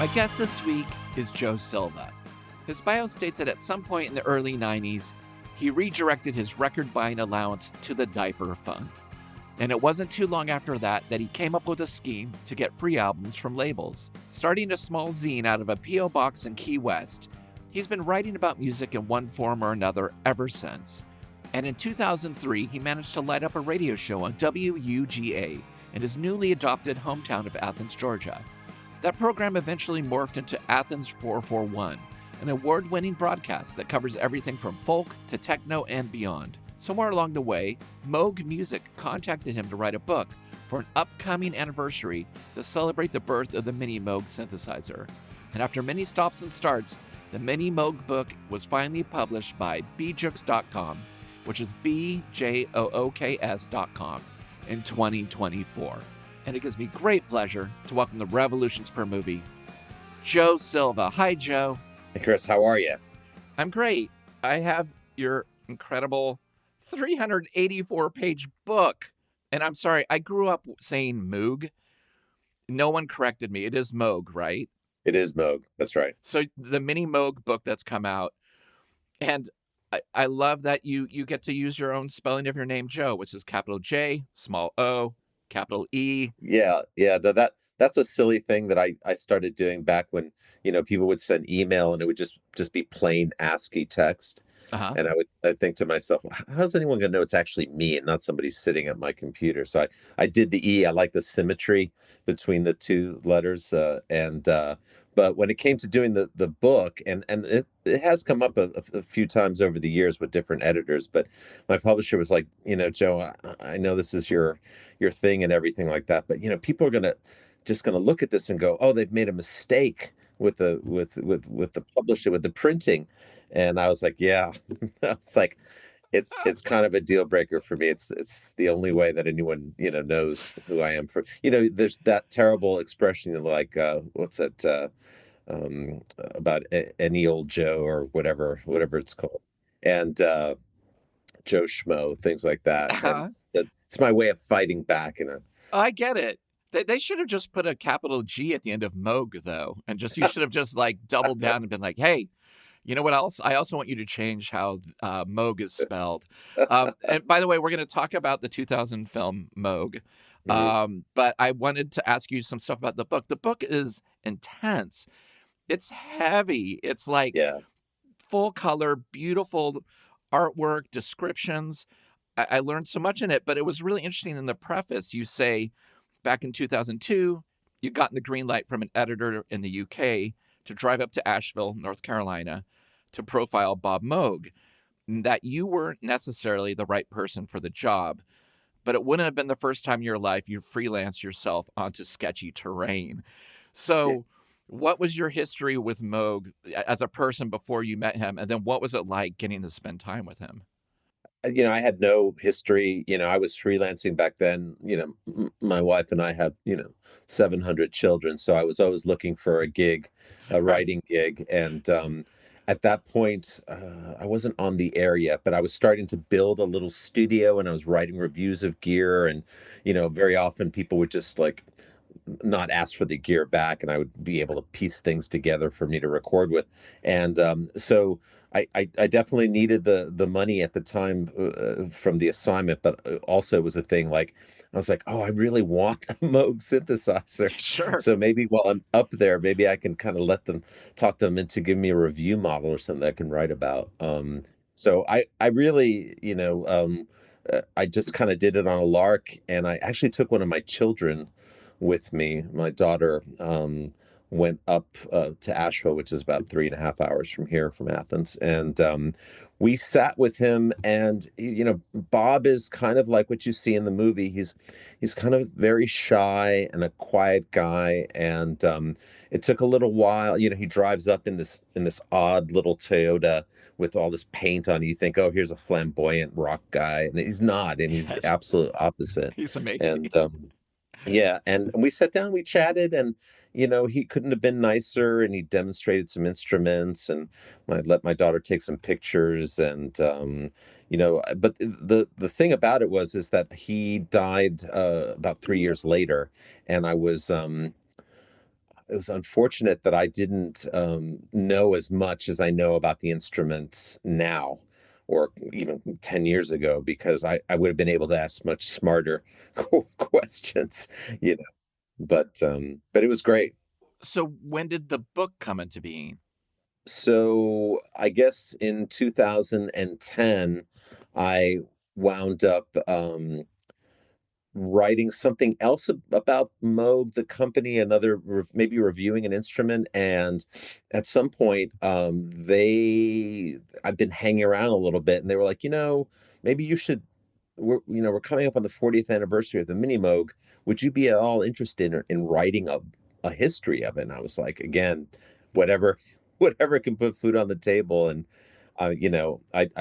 My guest this week is JoE Silva. His bio states that at some point in the early 90s, he redirected his record buying allowance to the diaper fund. And it wasn't too long after that he came up with a scheme to get free albums from labels. Starting a small zine out of a P.O. box in Key West, he's been writing about music in one form or another ever since. And in 2003, he managed to light up a radio show on WUGA in his newly adopted hometown of Athens, Georgia. That program eventually morphed into Athens 441, an award-winning broadcast that covers everything from folk to techno and beyond. Somewhere along the way, Moog Music contacted him to write a book for an upcoming anniversary to celebrate the birth of the Minimoog synthesizer. And after many stops and starts, the Minimoog Book was finally published by bjooks.com, which is BJOOKS.com, in 2024. And it gives me great pleasure to welcome the Revolutions Per Movie, JoE Silva. Hi, Joe. Hey, Chris, how are you? I'm great. I have your incredible 384-page book. And I'm sorry, I grew up saying Moog. No one corrected me. It is Moog, right? It is Moog. That's right. So the Minimoog book that's come out. And I love that you get to use your own spelling of your name, Joe, which is capital J, small O, capital E. Yeah. No, that's a silly thing that I started doing back when, people would send email and it would just be plain ASCII text. Uh-huh. And I think to myself, how's anyone going to know it's actually me and not somebody sitting at my computer? So I did the E. I like the symmetry between the two letters. But when it came to doing the book, and it has come up a few times over the years with different editors, but my publisher was like, Joe, I know this is your thing and everything like that, but people are just gonna look at this and go, oh, they've made a mistake with the publisher, with the printing. And I was like, yeah. It's like it's kind of a deal breaker for me. It's the only way that anyone knows who I am. There's that terrible expression like what's that about any old Joe or whatever it's called, and Joe Schmo, things like that. Uh-huh. And it's my way of fighting back. I get it. They should have just put a capital G at the end of Moog, though, and you should have just like doubled down and been like, hey, you know what else? I also want you to change how Moog is spelled. And by the way, we're going to talk about the 2000 film Moog. But I wanted to ask you some stuff about the book. The book is intense. It's heavy. It's like full color, beautiful artwork, descriptions. I learned so much in it, but it was really interesting in the preface. You say back in 2002, you got the green light from an editor in the UK to drive up to Asheville, North Carolina, to profile Bob Moog, that you weren't necessarily the right person for the job, but it wouldn't have been the first time in your life you freelanced yourself onto sketchy terrain. So what was your history with Moog as a person before you met him? And then what was it like getting to spend time with him? I had no history. I was freelancing back then. My wife and I have, 700 children. So I was always looking for a gig, a writing gig. And at that point, I wasn't on the air yet, but I was starting to build a little studio and I was writing reviews of gear. And, very often people would just like not ask for the gear back and I would be able to piece things together for me to record with. And so I definitely needed the money at the time from the assignment, but also it was a thing like, I was like, oh, I really want a Moog synthesizer. Sure. So maybe while I'm up there, maybe I can kind of talk them into giving me a review model or something that I can write about. So I really, I just kind of did it on a lark. And I actually took one of my children with me. My daughter went up to Asheville, which is about 3.5 hours from here, from Athens. And we sat with him, and Bob is kind of like what you see in the movie. He's kind of very shy and a quiet guy. And it took a little while. He drives up in this odd little Toyota with all this paint on. You think, oh, here's a flamboyant rock guy, and he's not, and he's the absolute opposite. He's amazing. And and we sat down, we chatted, and he couldn't have been nicer, and he demonstrated some instruments, and I let my daughter take some pictures, and but the thing about it is that he died about 3 years later, and I was it was unfortunate that I didn't know as much as I know about the instruments now, or even 10 years ago, because I would have been able to ask much smarter questions, you know. But it was great. So when did the book come into being? So I guess in 2010, I wound up writing something else about Moog, the company, another maybe reviewing an instrument, and at some point, I've been hanging around a little bit, and they were like, maybe you should. We're coming up on the 40th anniversary of the Minimoog. Would you be at all interested in writing a history of it? And I was like, again, whatever, whatever can put food on the table. And I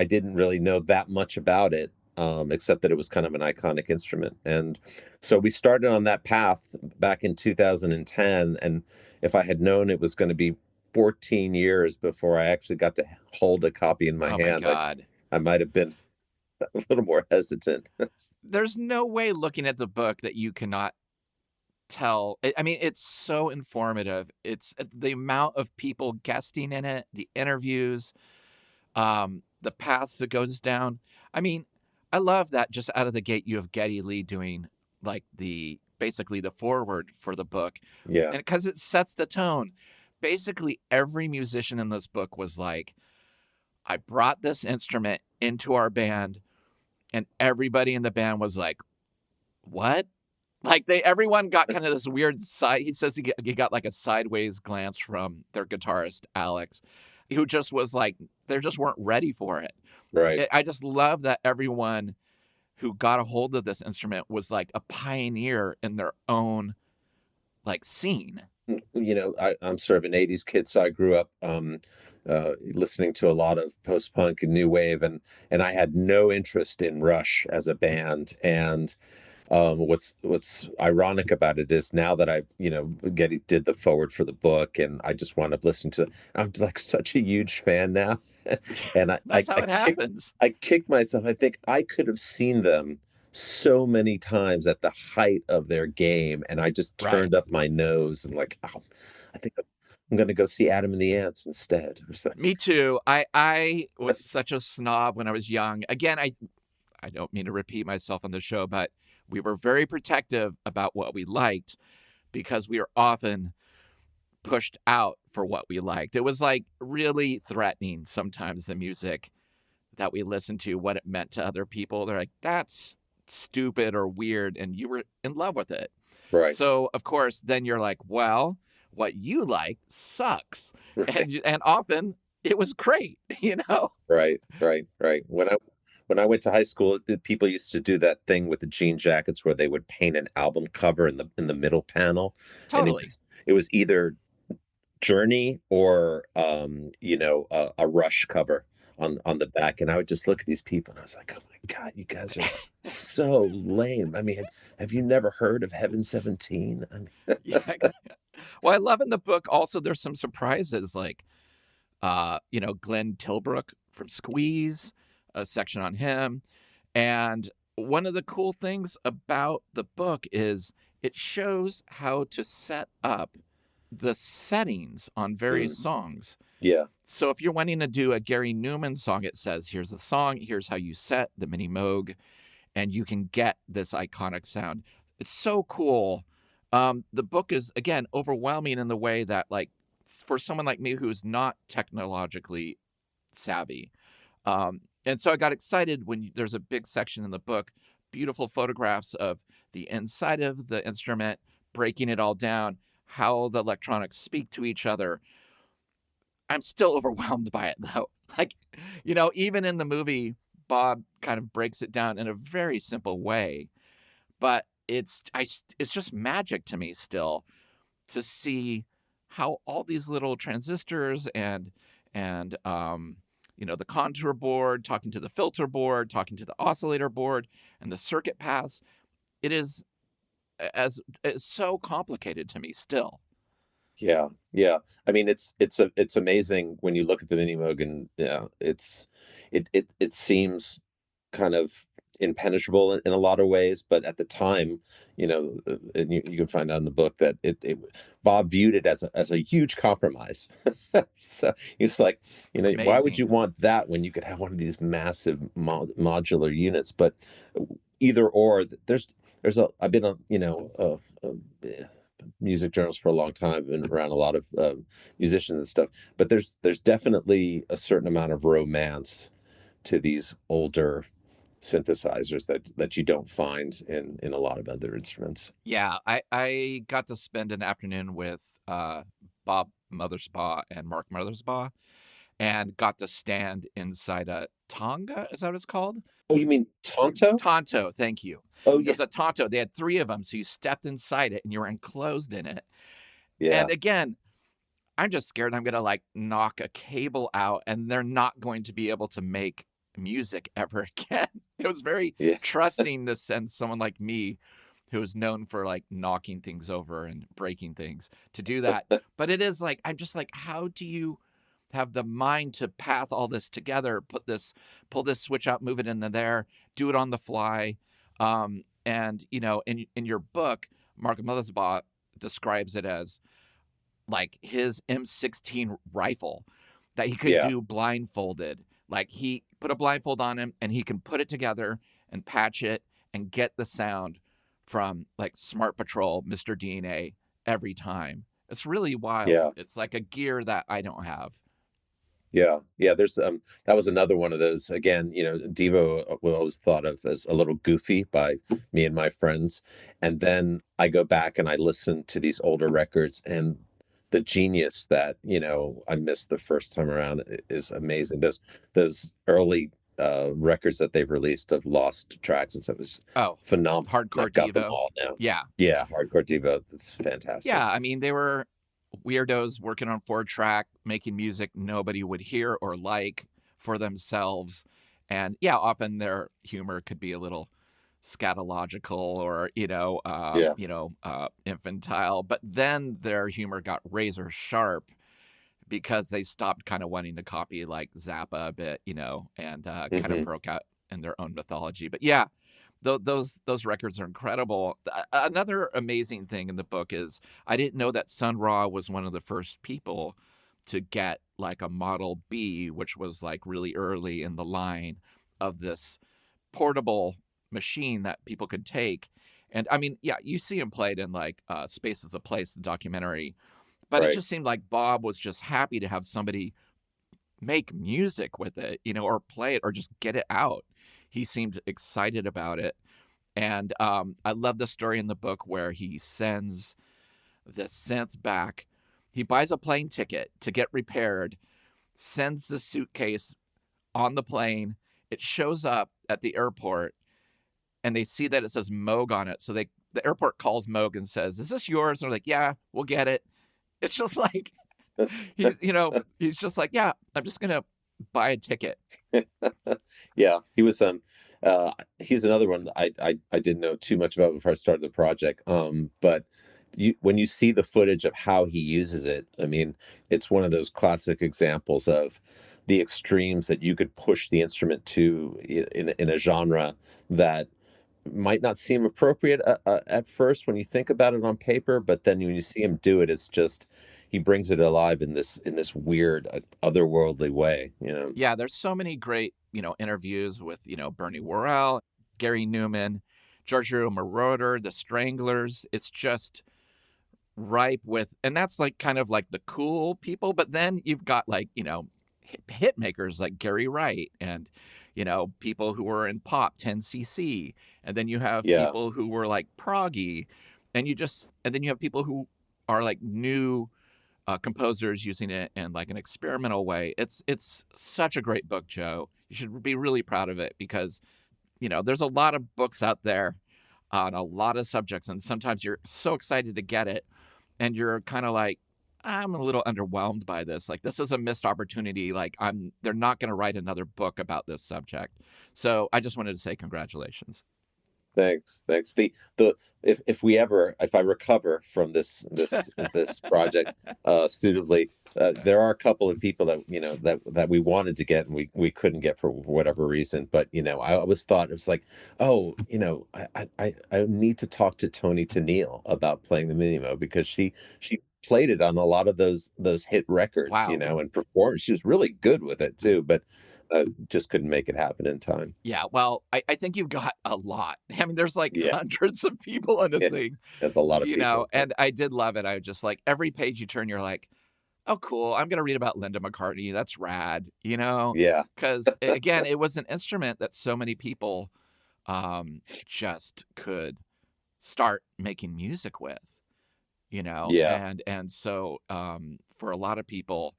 didn't really know that much about it, except that it was kind of an iconic instrument. And so we started on that path back in 2010. And if I had known it was going to be 14 years before I actually got to hold a copy in my Oh my hand, God. I might have been a little more hesitant. There's no way looking at the book that you cannot tell. I mean, it's so informative. It's the amount of people guesting in it, the interviews, the paths it goes down. I mean, I love that just out of the gate you have Geddy Lee doing like basically the foreword for the book. Yeah, And because it sets the tone. Basically every musician in this book was like, I brought this instrument into our band, and everybody in the band was like, what? Like everyone got kind of this weird side. He says he got like a sideways glance from their guitarist Alex, who just was like, they just weren't ready for it. right. I just love that everyone who got a hold of this instrument was like a pioneer in their own like scene. I'm sort of an 80s kid, so I grew up listening to a lot of post-punk and new wave, and I had no interest in Rush as a band. And what's ironic about it is now that Getty did the forward for the book, and I just wound up listening to it. I'm like such a huge fan now, and That's how it happens. I kick myself. I think I could have seen them so many times at the height of their game, and I just Right. turned up my nose and like, oh, I think I'm going to go see Adam and the Ants instead or something. Me too. I was such a snob when I was young. Again, I don't mean to repeat myself on the show, but we were very protective about what we liked because we were often pushed out for what we liked. It was like really threatening sometimes, the music that we listened to, what it meant to other people. They're like, that's stupid or weird. And you were in love with it. Right. So, of course, then you're like, well, what you like sucks. Right. And often it was great, you know? Right, right, right. When I went to high school, people used to do that thing with the jean jackets where they would paint an album cover in the middle panel, and Totally. it was either Journey or a Rush cover on the back, and I would just look at these people and I was like, oh my God, you guys are so lame. I mean, have you never heard of Heaven 17? I mean, Yeah, exactly. Well, I love in the book also there's some surprises like Glenn Tilbrook from Squeeze, a section on him. And one of the cool things about the book is it shows how to set up the settings on various mm, songs. yeah, So if you're wanting to do a Gary Newman song, it says, here's the song, here's how you set the Minimoog, and you can get this iconic sound. It's so cool. The book is, again, overwhelming in the way that, like, for someone like me who's not technologically savvy. And so I got excited when there's a big section in the book, beautiful photographs of the inside of the instrument, breaking it all down, how the electronics speak to each other. I'm still overwhelmed by it though. Like, even in the movie, Bob kind of breaks it down in a very simple way, but it's just magic to me still to see how all these little transistors and the contour board talking to the filter board, talking to the oscillator board, and the circuit paths. It is as it's so complicated to me still. yeah, yeah. I mean, it's amazing when you look at the Minimoog, and it seems kind of impenetrable in a lot of ways, but at the time, and you can find out in the book that Bob viewed it as a huge compromise. So it's like, why would Amazing. you want that when you could have one of these massive modular units? But either or, I've been on, music journals for a long time and around a lot of musicians and stuff, but there's definitely a certain amount of romance to these older synthesizers that you don't find in a lot of other instruments. Yeah, I got to spend an afternoon with Bob Mothersbaugh and Mark Mothersbaugh, and got to stand inside a Tonga. Is that what it's called? Oh, you mean Tonto? Tonto. Thank you. Oh It yeah, was a Tonto. They had three of them, so you stepped inside it and you were enclosed in it. yeah, And again, I'm just scared I'm gonna like knock a cable out and they're not going to be able to make music ever again. It was very yeah. trusting to send someone like me, who is known for like knocking things over and breaking things, to do that. But it is like, I'm just like, how do you have the mind to path all this together, pull this switch out, move it into there, do it on the fly? And in your book, Mark Mothersbaugh describes it as like his M16 rifle that he could Yeah, do blindfolded. Like he put a blindfold on him and he can put it together and patch it and get the sound from like Smart Patrol, Mr. DNA every time. It's really wild. yeah. It's like a gear that I don't have. Yeah. There's that was another one of those. Again, Devo was always thought of as a little goofy by me and my friends. And then I go back and I listen to these older records, and the genius that, I missed the first time around is amazing. Those early records that they've released of lost tracks and stuff is Oh, phenomenal. And Hardcore I've got them Devo. all now. Yeah. Yeah, Hardcore Devo. It's fantastic. Yeah. I mean, they were weirdos working on 4-track, making music nobody would hear or like for themselves. And yeah, often their humor could be a little scatological or Yeah. infantile, but then their humor got razor sharp because they stopped kind of wanting to copy like Zappa a bit, and kind of Hmm. broke out in their own mythology. But yeah, those records are incredible. Another amazing thing in the book is I didn't know that Sun Ra was one of the first people to get like a Model B, which was like really early in the line of this portable machine that people could take. And I mean, yeah, you see him played in like Space is a Place, the documentary, but it Right. just seemed like Bob was just happy to have somebody make music with it, or play it or just get it out. He seemed excited about it. And I love the story in the book where he sends the synth back. He buys a plane ticket to get repaired, sends the suitcase on the plane. It shows up at the airport and they see that it says Moog on it. So the airport calls Moog and says, "Is this yours?" And they're like, "Yeah, we'll get it." It's just like, he's just like, "Yeah, I'm just going to buy a ticket." Yeah, he was he's another one I didn't know too much about before I started the project. But when you see the footage of how he uses it, I mean, it's one of those classic examples of the extremes that you could push the instrument to in a genre that might not seem appropriate at first when you think about it on paper, but then when you see him do it, it's just he brings it alive in this weird otherworldly way, Yeah, there's so many great, interviews with, Bernie Worrell, Gary Newman, Giorgio Moroder, the Stranglers. It's just ripe with, and that's like kind of like the cool people. But then you've got like, hit makers like Gary Wright and, people who were in pop, 10cc. And then you have Yeah. people who were like proggy. And then you have people who are like new composers using it in like an experimental way. It's such a great book, Joe. You should be really proud of it because there's a lot of books out there on a lot of subjects, and sometimes you're so excited to get it, and you're kind of like, I'm a little underwhelmed by this. Like this is a missed opportunity. Like they're not going to write another book about this subject. So I just wanted to say congratulations. Thanks. The if I recover from this project suitably, there are a couple of people that that we wanted to get and we couldn't get for whatever reason. But I always thought it was like, oh, I need to talk to Tony Tennille about playing the Minimo, because she played it on a lot of those hit records, Wow. and performed. She was really good with it too, but just couldn't make it happen in time. Yeah, well, I think you've got a lot. I mean, there's like Yeah, hundreds of people in this yeah, thing, that's a lot of people. and I did love it. I was just like, every page you turn, you're like, oh, cool. I'm going to read about Linda McCartney. That's rad, Yeah, because again, it was an instrument that so many people just could start making music with, yeah, and so for a lot of people,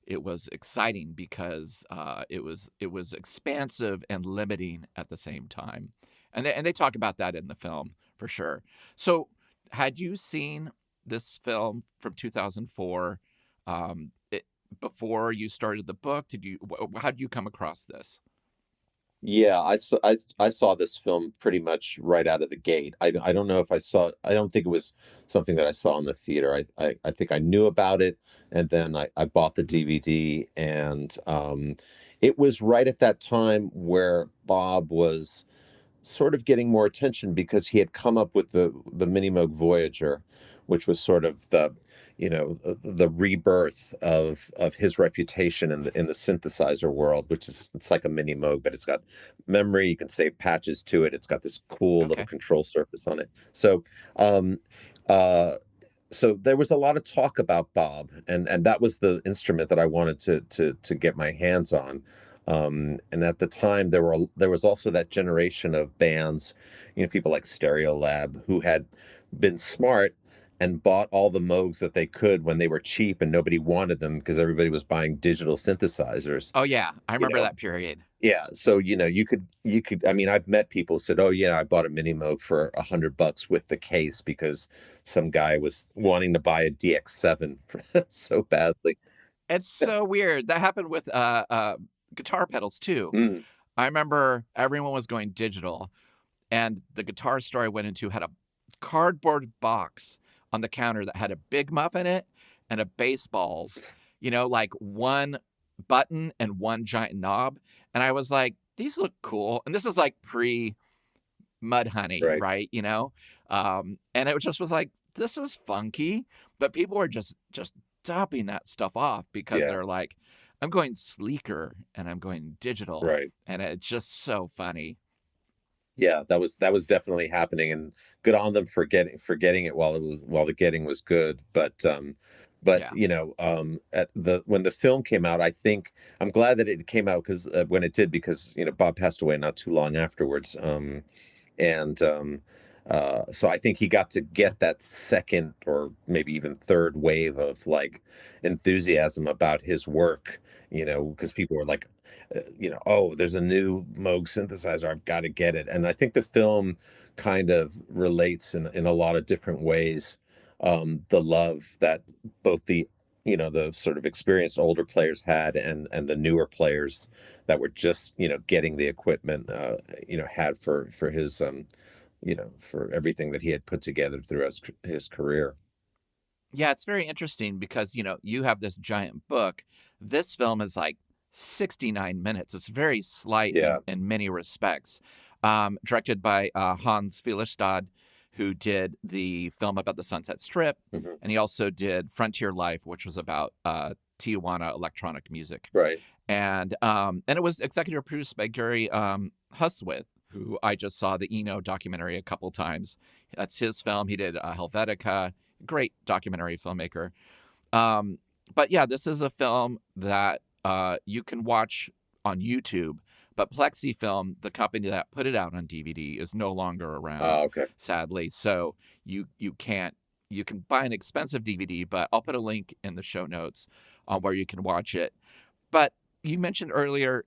it was exciting because it was expansive and limiting at the same time, and they talk about that in the film for sure. So, had you seen this film from 2004 before you started the book? How did you come across this? yeah. I saw this film pretty much right out of the gate. I don't know if I saw it. I don't think it was something that I saw in the theater. I think I knew about it, and then I bought the DVD, and it was right at that time where Bob was sort of getting more attention, because he had come up with the Minimoog Voyager, which was sort of the rebirth of his reputation in the synthesizer world, which is, it's like a Minimoog, but it's got memory. You can save patches to it. It's got this cool little Okay. control surface on it. Um, uh, so there was a lot of talk about Bob, and that was the instrument that I wanted to get my hands on. And at the time, there was also that generation of bands, people like Stereolab, who had been smart and bought all the Moogs that they could when they were cheap and nobody wanted them because everybody was buying digital synthesizers. Oh yeah, I You remember know, that period. yeah, so you could. I mean, I've met people who said, "Oh yeah, I bought a Mini Moog for $100 with the case because some guy was wanting to buy a DX7 so badly." It's so weird. That happened with guitar pedals too. Mm, I remember everyone was going digital, and the guitar store I went into had a cardboard box on the counter that had a big muff in it and a baseballs, like one button and one giant knob. And I was like, these look cool. And this is like pre Mudhoney, right. right? And it just was like, this is funky. But people were just dumping that stuff off because Yeah. they're like, I'm going sleeker and I'm going digital. Right. And it's just so funny. Yeah, that was definitely happening, and good on them for getting it while the getting was good. But Yeah. at the when the film came out, I think I'm glad that it came out, because when it did, because Bob passed away not too long afterwards. And So I think he got to get that second or maybe even third wave of like enthusiasm about his work, because people were like, oh, there's a new Moog synthesizer, I've got to get it. And I think the film kind of relates in a lot of different ways, the love that both the sort of experienced older players had, and the newer players that were just getting the equipment, had for his for everything that he had put together through his career. Yeah, it's very interesting because, you have this giant book. This film is like 69 minutes. It's very slight Yeah. in many respects. Directed by Hans Fillerstad, who did the film about the Sunset Strip. Hmm. And he also did Frontier Life, which was about Tijuana electronic music. Right. And it was executive produced by Gary Huswith, who I just saw the Eno documentary a couple times. That's his film. He did Helvetica, great documentary filmmaker. But yeah, this is a film that you can watch on YouTube. But Plexifilm, the company that put it out on DVD, is no longer around, Oh, okay. sadly. So you can't. You can buy an expensive DVD, but I'll put a link in the show notes on where you can watch it. But you mentioned earlier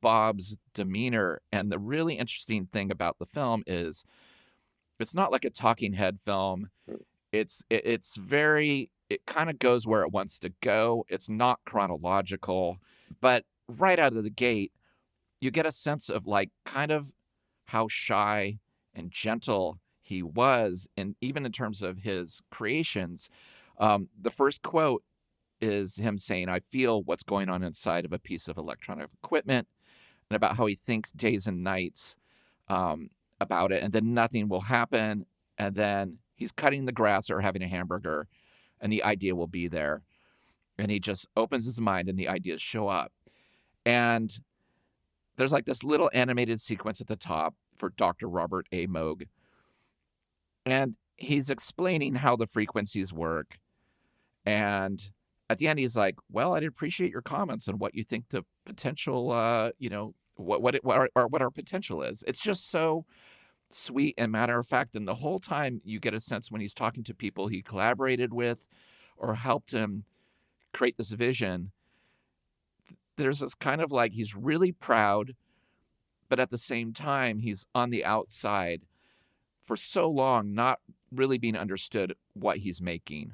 Bob's demeanor, and the really interesting thing about the film is it's not like a talking head film. It's very, it kind of goes where it wants to go. It's not chronological, but right out of the gate, you get a sense of like kind of how shy and gentle he was, and even in terms of his creations. The first quote is him saying, I feel what's going on inside of a piece of electronic equipment, and about how he thinks days and nights about it, and then nothing will happen. And then he's cutting the grass or having a hamburger, and the idea will be there. And he just opens his mind, and the ideas show up. And there's like this little animated sequence at the top for Dr. Robert A. Moog. And he's explaining how the frequencies work. And at the end, he's like, well, I'd appreciate your comments on what you think the potential, what our potential is. It's just so sweet and matter of fact. And the whole time you get a sense when he's talking to people he collaborated with or helped him create this vision, there's this kind of like he's really proud, but at the same time, he's on the outside for so long, not really being understood what he's making.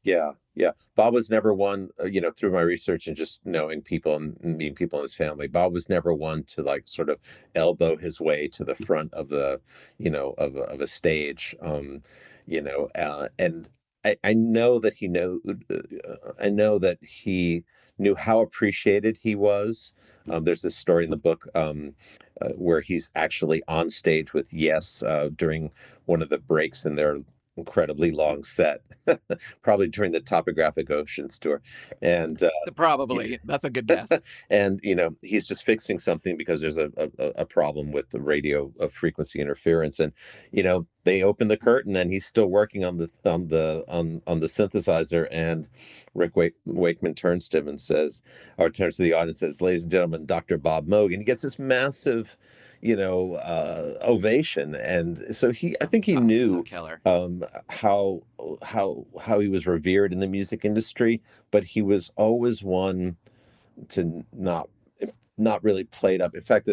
Yeah, yeah. Bob was never one, through my research and just knowing people and meeting people in his family, Bob was never one to like sort of elbow his way to the front of the, of a stage. And I know that I know that he knew how appreciated he was. There's this story in the book where he's actually on stage with Yes during one of the breaks in their incredibly long set, probably during the Topographic Oceans tour. And Probably. That's a good guess. and he's just fixing something because there's a problem with the radio frequency interference. And they open the curtain and he's still working on the synthesizer. And Rick Wakeman turns to him and says, or turns to the audience and says, ladies and gentlemen, Dr. Bob Moog. And he gets this massive ovation. And so I think he knew how he was revered in the music industry, but he was always one to not really played up. In fact,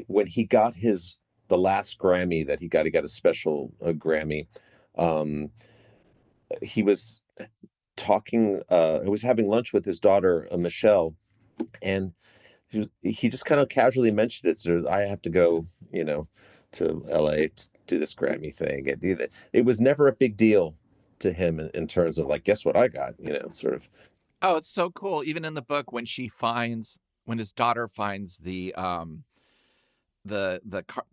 when he got the last Grammy that he got a special Grammy, he was talking, he was having lunch with his daughter, Michelle, and he just kind of casually mentioned it. So I have to go, to LA to do this Grammy thing. It was never a big deal to him in terms of like, guess what I got, sort of. Oh, it's so cool. Even in the book, when his daughter finds the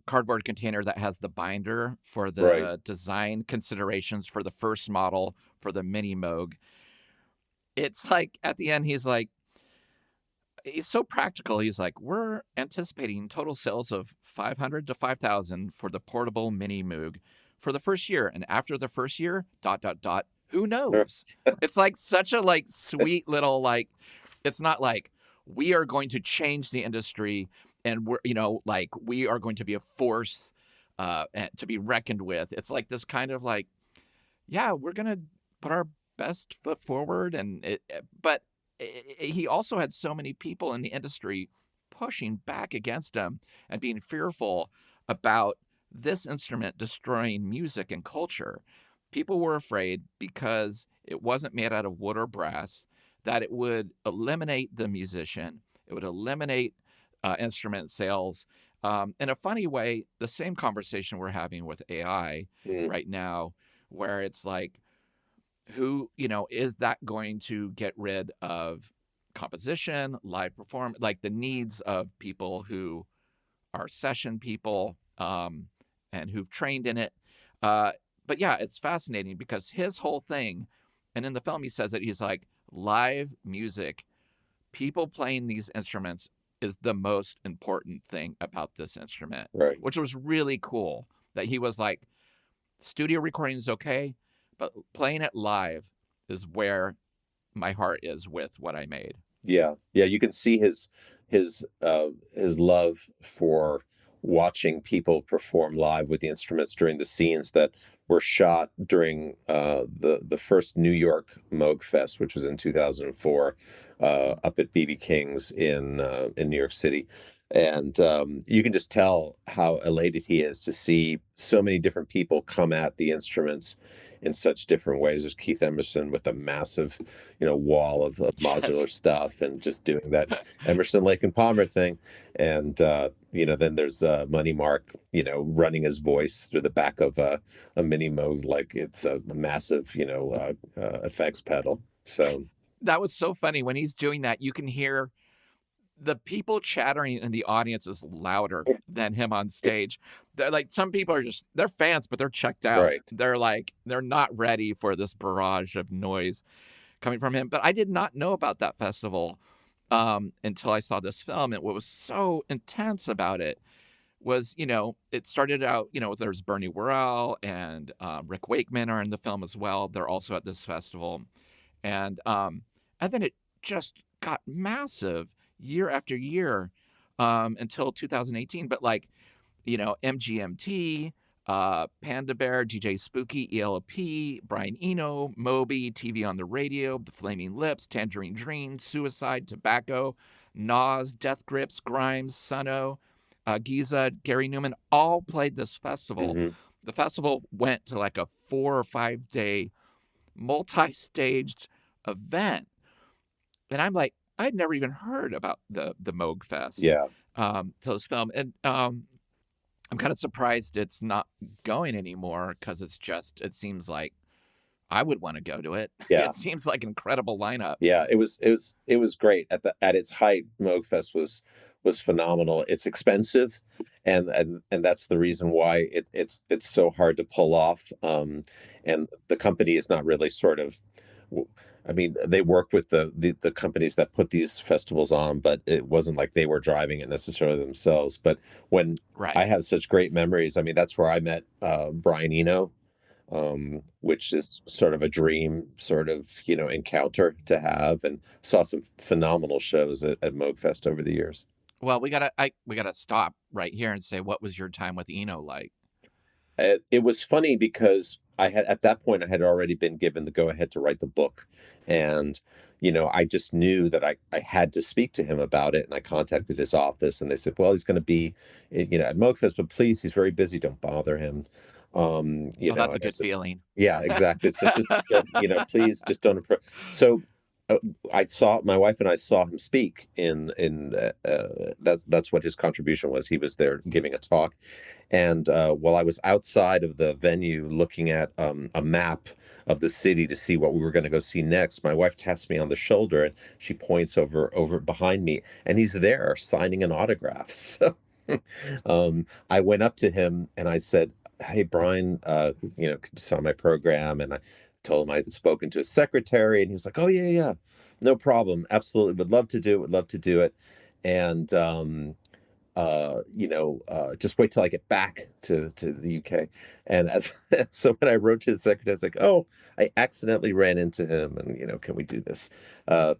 cardboard container that has the binder for the design considerations for the first model for the Minimoog, it's like at the end, he's so practical. He's like, we're anticipating total sales of 500 to 5,000 for the portable Minimoog for the first year. And after the first year, ... who knows? It's like such a like sweet little, like, it's not like we are going to change the industry and we're, we are going to be a force to be reckoned with. It's like this kind of like, yeah, we're going to put our best foot forward. But he also had so many people in the industry pushing back against him and being fearful about this instrument destroying music and culture. People were afraid because it wasn't made out of wood or brass, that it would eliminate the musician. It would eliminate instrument sales. In a funny way, the same conversation we're having with AI right now, where it's like, who, is that going to get rid of composition, live performance, like the needs of people who are session people and who've trained in it. But yeah, it's fascinating because his whole thing, and in the film he says it, he's like, live music, people playing these instruments is the most important thing about this instrument, right? Which was really cool that he was like, studio recording is okay, but playing it live is where my heart is with what I made. Yeah. You can see his love for watching people perform live with the instruments during the scenes that were shot during the first New York Moog Fest, which was in 2004, up at BB King's in New York City. And you can just tell how elated he is to see so many different people come at the instruments in such different ways. There's Keith Emerson with a massive, wall of modular stuff and just doing that Emerson, Lake and Palmer thing. And, then there's Money Mark, running his voice through the back of a Minimoog like it's a massive, effects pedal. So That was so funny. When he's doing that, you can hear the people chattering in the audience is louder than him on stage. They're like, some people are just, they're fans, but they're checked out. Right. They're like, they're not ready for this barrage of noise coming from him. But I did not know about that festival until I saw this film. And what was so intense about it was, it started out, there's Bernie Worrell and Rick Wakeman are in the film as well. They're also at this festival. And then it just got massive year after year until 2018. But MGMT, Panda Bear, DJ Spooky, ELP, Brian Eno, Moby, TV on the Radio, The Flaming Lips, Tangerine Dream, Suicide, Tobacco, Nas, Death Grips, Grimes, Sunno, Giza, Gary Newman all played this festival. Mm-hmm. The festival went to like a 4 or 5 day multi-staged event. And I'm like, I'd never even heard about the Moog Fest. Yeah. To this film. And I'm kind of surprised it's not going anymore because it seems like I would want to go to it. Yeah. It seems like an incredible lineup. Yeah, it was great. At its height, Moog Fest was phenomenal. It's expensive, and that's the reason why it's so hard to pull off. And the company is not really sort of, I mean, they work with the companies that put these festivals on, but it wasn't like they were driving it necessarily themselves. But when Right. I have such great memories, I mean, that's where I met Brian Eno, which is sort of a dream sort of, encounter to have, and saw some phenomenal shows at Moog Fest over the years. Well, we gotta stop right here and say, what was your time with Eno like? It was funny because at that point I had already been given the go ahead to write the book, and I just knew that I had to speak to him about it, and I contacted his office, and they said, well, he's going to be at Moog Fest, but please, he's very busy, don't bother him. That's a good feeling. Yeah, exactly. So just please just don't approach. So my wife and I saw him speak in that's what his contribution was. He was there giving a talk, and while I was outside of the venue looking at a map of the city to see what we were going to go see next, my wife taps me on the shoulder and she points over behind me, and he's there signing an autograph. So I went up to him and I said, hey, Brian, saw my program, and I told him I had spoken to his secretary, and he was like, oh, yeah, no problem. Absolutely. Would love to do it. And, just wait till I get back to the UK. And so when I wrote to his secretary, I was like, oh, I accidentally ran into him, and, can we do this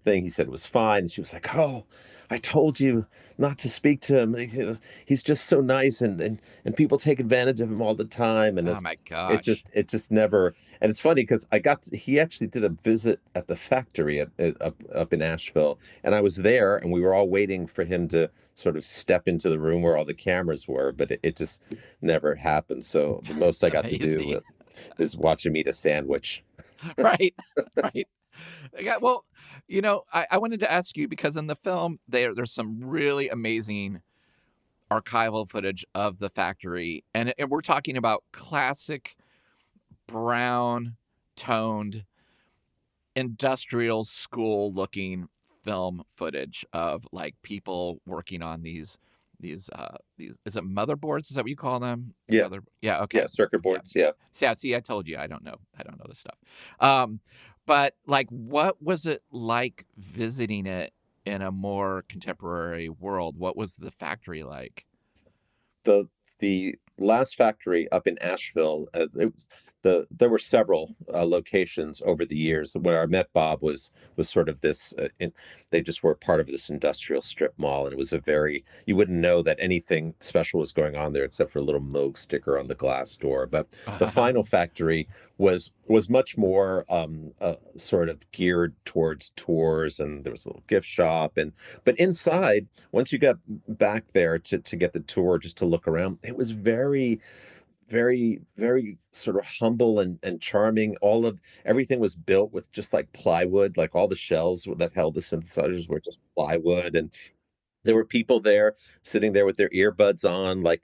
thing? He said it was fine. And she was like, oh, I told you not to speak to him. He's just so nice, and people take advantage of him all the time. And Oh my gosh. it just never. And it's funny because he actually did a visit at the factory up in Asheville, and I was there, and we were all waiting for him to sort of step into the room where all the cameras were, but it just never happened. So the most I got to do is watch him eat a sandwich. Right. Right. Well, I wanted to ask you, because in the film there's some really amazing archival footage of the factory, and we're talking about classic brown toned industrial school looking film footage of like people working on these is it motherboards? Is that what you call them? Yeah. Okay. Yeah, circuit boards. Yeah. See, I told you I don't know this stuff. But like, what was it like visiting it in a more contemporary world? What was the factory like? The last factory up in Asheville, there were several locations over the years. When I met Bob was sort of this, they just were part of this industrial strip mall, and it was you wouldn't know that anything special was going on there except for a little Moog sticker on the glass door. But the final factory was much more sort of geared towards tours, and there was a little gift shop, but inside, once you got back there to get the tour, just to look around, it was very, very, very sort of humble and charming. Everything was built with just like plywood, like all the shelves that held the synthesizers were just plywood, and there were people there sitting there with their earbuds on, like,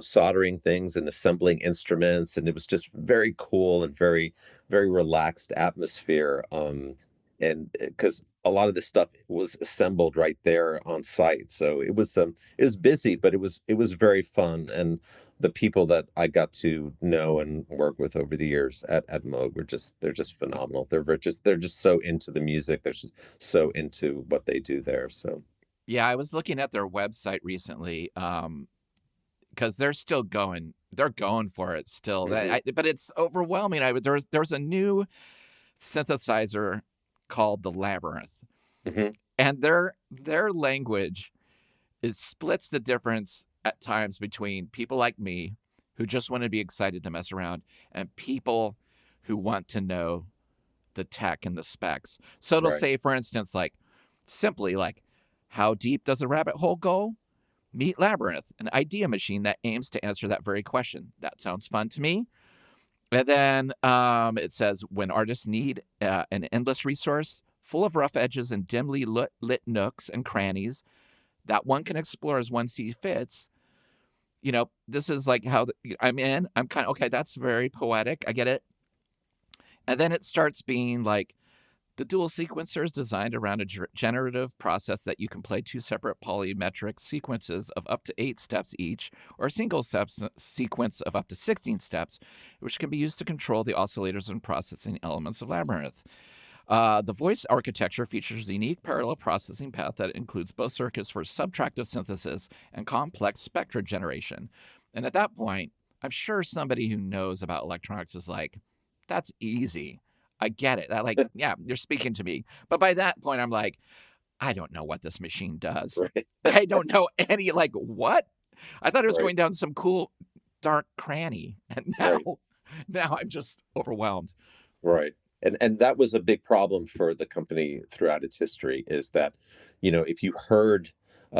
soldering things and assembling instruments, and it was just very cool and very, very relaxed atmosphere. and because a lot of this stuff was assembled right there on site, so it was busy, but it was very fun. And the people that I got to know and work with over the years at Moog were just they're just phenomenal. They're just so into the music. They're just so into what they do there. So Yeah, I was looking at their website recently, because they're still going. They're going for it still. mhm, But it's overwhelming. There was a new synthesizer called the Labyrinth, mhm, and their language is splits the difference at times between people like me who just want to be excited to mess around and people who want to know the tech and the specs. So it'll right, say, for instance, like simply like, how deep does a rabbit hole go? Meet Labyrinth, an idea machine that aims to answer that very question. That sounds fun to me. And then it says, when artists need an endless resource full of rough edges and dimly lit nooks and crannies that one can explore as one sees fits, this is like how I'm in. I'm kind of, okay, that's very poetic. I get it. And then it starts being like, the dual sequencer is designed around a generative process that you can play two separate polymetric sequences of up to 8 steps each, or a single sequence of up to 16 steps, which can be used to control the oscillators and processing elements of Labyrinth. The voice architecture features a unique parallel processing path that includes both circuits for subtractive synthesis and complex spectra generation. And at that point, I'm sure somebody who knows about electronics is like, that's easy. I get it. That, like, yeah, you're speaking to me. But by that point, I'm like, I don't know what this machine does. right, I don't know any, like, what? I thought it was right, going down some cool dark cranny. And right. now I'm just overwhelmed. Right. And that was a big problem for the company throughout its history is that, if you heard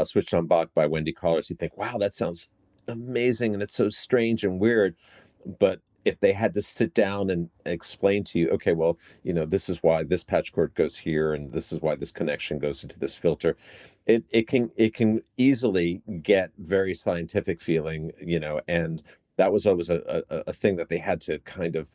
Switched on Bach by Wendy Carlos, you think, wow, that sounds amazing and it's so strange and weird. But if they had to sit down and explain to you, okay, well, this is why this patch cord goes here and this is why this connection goes into this filter, it can easily get very scientific feeling, and that was always a thing that they had to kind of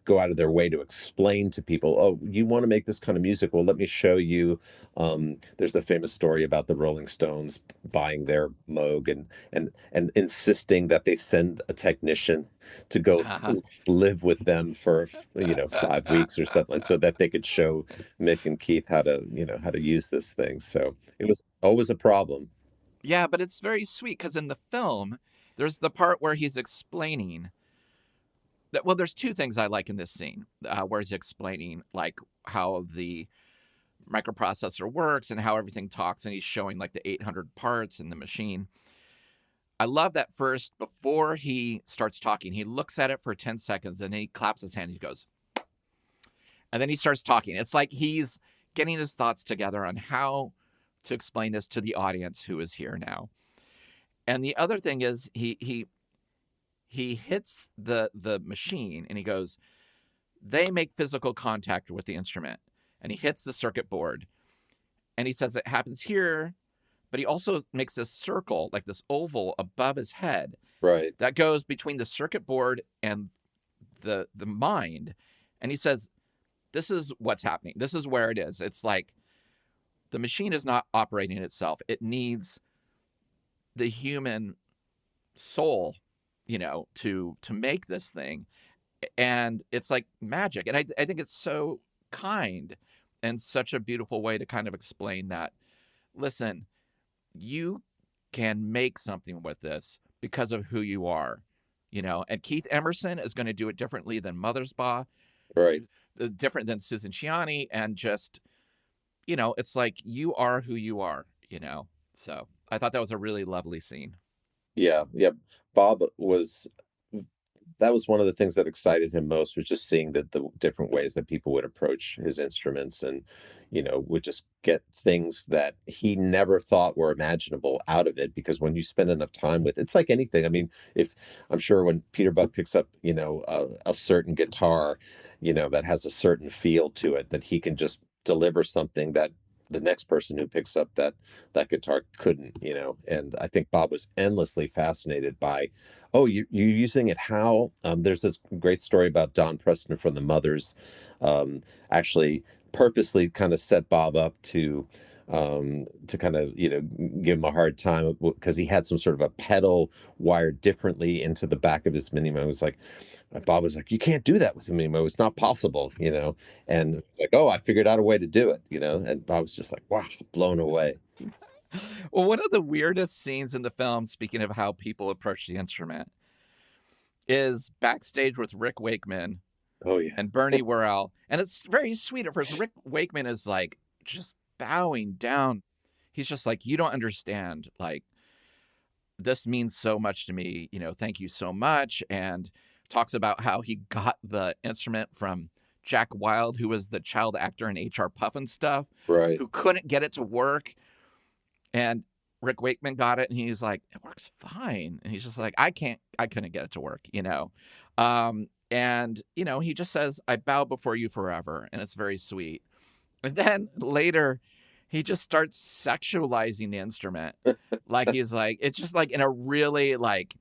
go out of their way to explain to people. Oh, you want to make this kind of music? Well, let me show you. There's the famous story about the Rolling Stones buying their Moog and insisting that they send a technician to go live with them for 5 weeks or something, so that they could show Mick and Keith how to use this thing. So it was always a problem. Yeah, but it's very sweet because in the film, there's the part where he's explaining that. Well, there's two things I like in this scene where he's explaining like how the microprocessor works and how everything talks, and he's showing like the 800 parts in the machine. I love that first, before he starts talking, he looks at it for 10 seconds and then he claps his hand and he goes, and then he starts talking. It's like he's getting his thoughts together on how to explain this to the audience who is here now. And the other thing is he hits the machine and he goes, they make physical contact with the instrument. And he hits the circuit board. And he says it happens here, but he also makes this circle, like this oval above his head Right. that goes between the circuit board and the mind. And he says, this is what's happening. This is where it is. It's like the machine is not operating itself. It needs the human soul, to make this thing. And it's like magic. And I think it's so kind and such a beautiful way to kind of explain that. Listen, you can make something with this because of who you are, and Keith Emerson is going to do it differently than Mothersbaugh, Right. different than Susan Ciani, and just, it's like you are who you are, So I thought that was a really lovely scene. Yeah. Yeah. Bob was that was one of the things that excited him most, was just seeing the different ways that people would approach his instruments, and would just get things that he never thought were imaginable out of it. Because when you spend enough time with it's like anything. I mean, if I'm sure when Peter Buck picks up a certain guitar, that has a certain feel to it, that he can just deliver something that the next person who picks up that guitar couldn't. And I think Bob was endlessly fascinated by, oh, you're using it how? There's this great story about Don Preston from the Mothers, actually purposely kind of set Bob up to kind of, give him a hard time because he had some sort of a pedal wired differently into the back of his Minimoog. It was like, Bob was like, you can't do that with a Minimoog. It's not possible, and it's like, oh, I figured out a way to do it, and Bob was just like, wow, blown away. Well, one of the weirdest scenes in the film, speaking of how people approach the instrument, is backstage with Rick Wakeman Oh yeah. and Bernie Worrell. And it's very sweet at first. Rick Wakeman is like just bowing down. He's just like, you don't understand. Like, this means so much to me. Thank you so much. And talks about how he got the instrument from Jack Wilde, who was the child actor in H.R. Pufnstuf, Right. who couldn't get it to work. And Rick Wakeman got it, and he's like, it works fine. And he's just like, I couldn't get it to work, And, he just says, I bow before you forever. And it's very sweet. And then later, he just starts sexualizing the instrument. Like, he's like, it's just like in a really like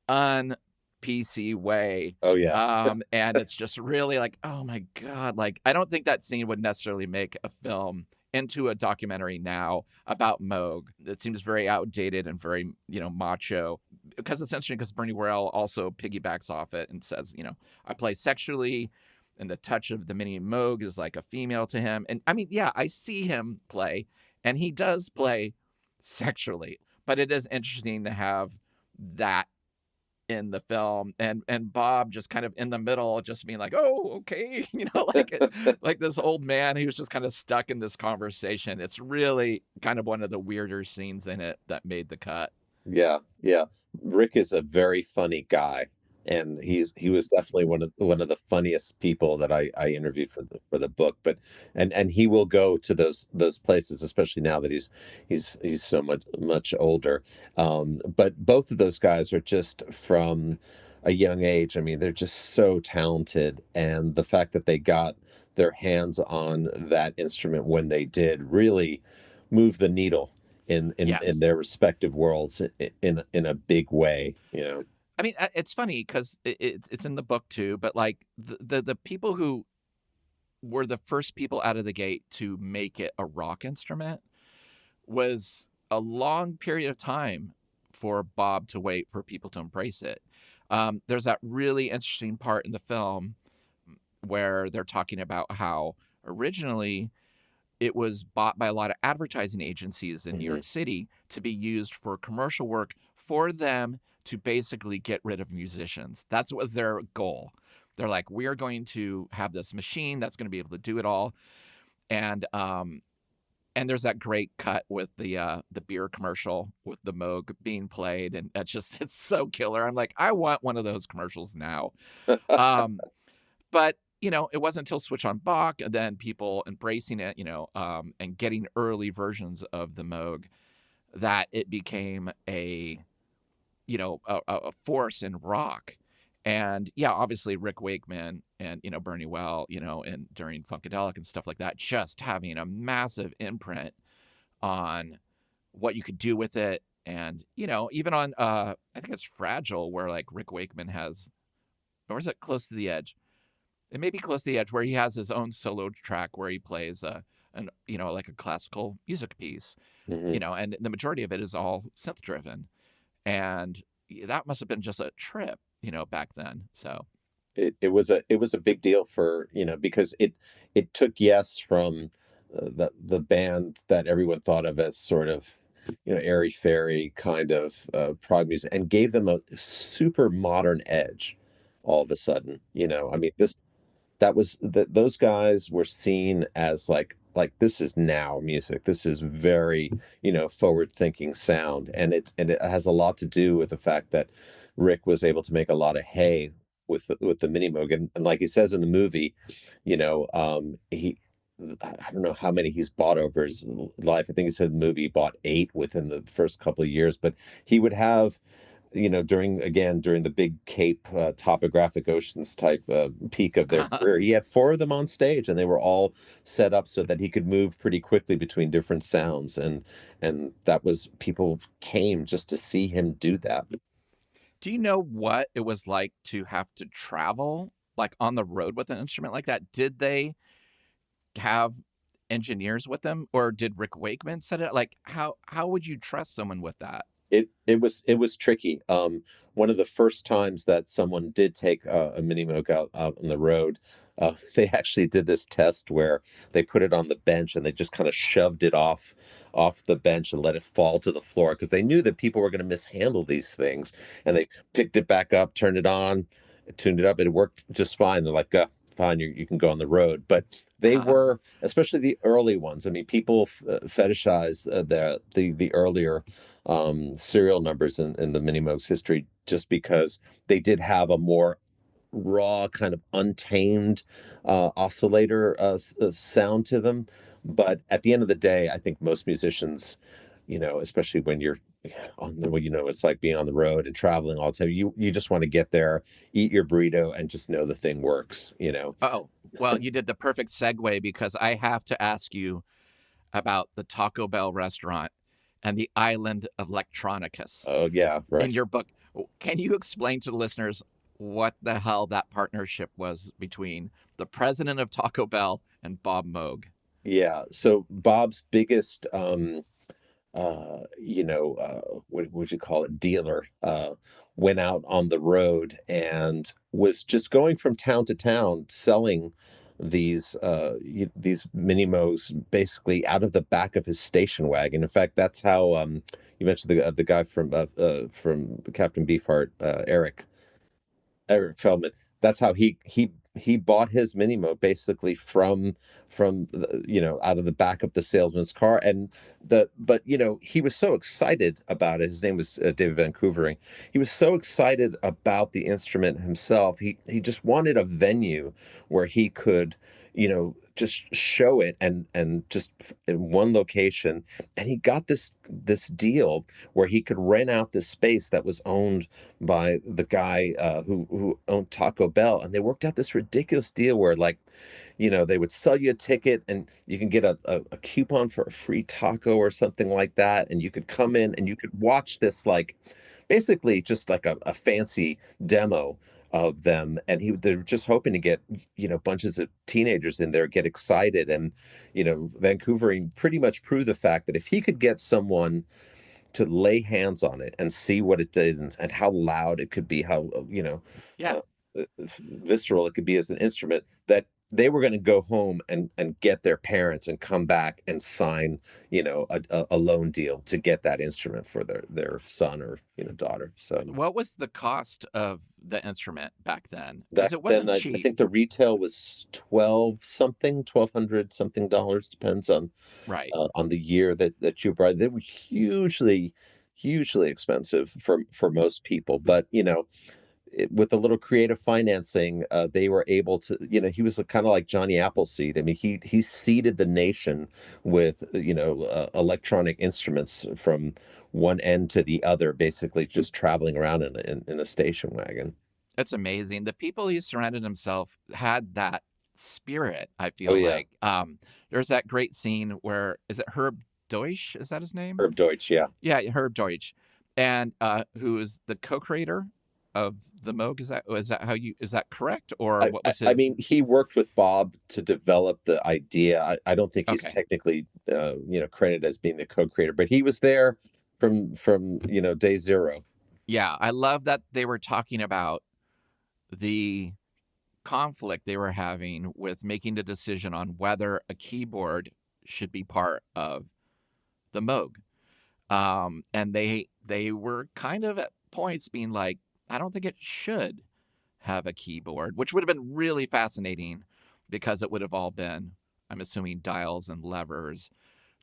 un-PC way. Oh yeah. And it's just really like, oh my God. Like, I don't think that scene would necessarily make a film into a documentary now about Moog. It seems very outdated and very, macho, because it's interesting because Bernie Worrell also piggybacks off it and says, I play sexually, and the touch of the Minimoog is like a female to him. And I mean, yeah, I see him play, and he does play sexually, but it is interesting to have that in the film, and Bob just kind of in the middle, just being like, oh, okay, like this old man who's just kind of stuck in this conversation. It's really kind of one of the weirder scenes in it that made the cut. Yeah, yeah. Rick is a very funny guy, and he was definitely one of the funniest people that I interviewed for the book. But and he will go to those places, especially now that he's so much older. But both of those guys are just from a young age. I mean, they're just so talented, and the fact that they got their hands on that instrument when they did really moved the needle in Yes. their respective worlds in a big way. I mean, it's funny because it's in the book too, but like the people who were the first people out of the gate to make it a rock instrument was a long period of time for Bob to wait for people to embrace it. There's that really interesting part in the film where they're talking about how originally it was bought by a lot of advertising agencies in New York City to be used for commercial work for them to basically get rid of musicians. That was their goal. They're like, we are going to have this machine that's going to be able to do it all. And there's that great cut with the beer commercial with the Moog being played, and it's so killer. I'm like, I want one of those commercials now. But it wasn't until Switch on Bach and then people embracing it, and getting early versions of the Moog that it became a force in rock. And yeah, obviously Rick Wakeman and, Bernie Well, and during Funkadelic and stuff like that, just having a massive imprint on what you could do with it. And, even on, I think it's Fragile, where like Rick Wakeman has, or is it Close to the Edge? It may be Close to the Edge, where he has his own solo track where he plays like a classical music piece, and the majority of it is all synth driven. And that must have been just a trip, back then. So it was a big deal for, because it took Yes from the band that everyone thought of as sort of, airy fairy kind of prog music, and gave them a super modern edge all of a sudden. I mean, those guys were seen as like this is now music. This is very, forward thinking sound, and it has a lot to do with the fact that Rick was able to make a lot of hay with the Minimoog, and like he says in the movie, he, I don't know how many he's bought over his life. I think he said in the movie he bought 8 within the first couple of years, but he would have, during the big Cape topographic oceans type peak of their career, he had 4 of them on stage, and they were all set up so that he could move pretty quickly between different sounds, and that was, people came just to see him do that. do you know what it was like to have to travel like on the road with an instrument like that? Did they have engineers with them, or did Rick Wakeman set it? Like, how would you trust someone with that? It was tricky. One of the first times that someone did take a Minimoog out on the road, they actually did this test where they put it on the bench and they just kind of shoved it off the bench and let it fall to the floor because they knew that people were going to mishandle these things. And they picked it back up, turned it on, tuned it up, and it worked just fine. They're like, fine, you can go on the road. But they were, especially the early ones. I mean, people fetishize the earlier serial numbers in the Minimoog's history just because they did have a more raw, kind of untamed oscillator sound to them. But at the end of the day, I think most musicians, especially when you're it's like being on the road and traveling all the time. You just want to get there, eat your burrito, and just know the thing works. Oh, well, you did the perfect segue because I have to ask you about the Taco Bell restaurant and the island of Electronicus Oh yeah, in right. your book. Can you explain to the listeners what the hell that partnership was between the president of Taco Bell and Bob Moog? Yeah. So Bob's biggest what would you call it, dealer, went out on the road and was just going from town to town selling these Minimogs basically out of the back of his station wagon. In fact, that's how you mentioned the guy from Captain Beefheart, Eric Feldman. That's how he bought his Minimo basically from out of the back of the salesman's car. And but he was so excited about it. His name was David Vancouvering. He was so excited about the instrument himself. He just wanted a venue where he could just show it and just in one location. And he got this deal where he could rent out this space that was owned by the guy who owned Taco Bell, and they worked out this ridiculous deal where, like, they would sell you a ticket, and you can get a coupon for a free taco or something like that, and you could come in and you could watch this, like, basically just like a fancy demo of them. And they were just hoping to get bunches of teenagers in there, get excited. And Vancouvering pretty much proved the fact that if he could get someone to lay hands on it and see what it did and how loud it could be, how Yeah. uh, visceral it could be as an instrument, that they were going to go home and get their parents and come back and sign a loan deal to get that instrument for their son or daughter. So What was the cost of the instrument back then? Because back it then, wasn't I cheap. think the retail was 1200 something dollars, depends Right. on the year that you buy. They were hugely expensive for most people. But with a little creative financing, they were able to. He was kind of like Johnny Appleseed. I mean, he seeded the nation with electronic instruments from one end to the other, basically just traveling around in a station wagon. It's amazing. The people he surrounded himself had that spirit, I Oh feel yeah, like. There's that great scene where, is it Herb Deutsch? Is that his name? Herb Deutsch. Yeah. Yeah, Herb Deutsch. And who is the co-creator of the Moog? Is that correct? Or I, what I was I his? mean, he worked with Bob to develop the idea. I don't think he's Okay. technically, credited as being the co-creator, but he was there from day zero. Yeah, I love that they were talking about the conflict they were having with making the decision on whether a keyboard should be part of the Moog. And they were kind of at points being like, I don't think it should have a keyboard, which would have been really fascinating because it would have all been, I'm assuming, dials and levers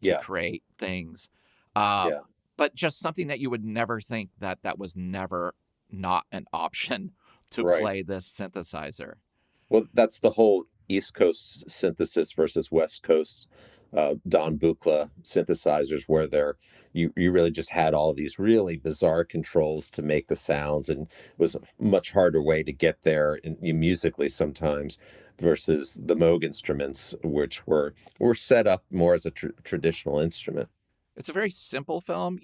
to Yeah, create things. Uh, yeah, but just something that you would never think that was never not an option to right. play this synthesizer. Well, that's the whole East Coast synthesis versus West Coast Don Buchla synthesizers, where you really just had all these really bizarre controls to make the sounds, and it was a much harder way to get there musically sometimes, versus the Moog instruments, which were set up more as a traditional instrument. It's a very simple film,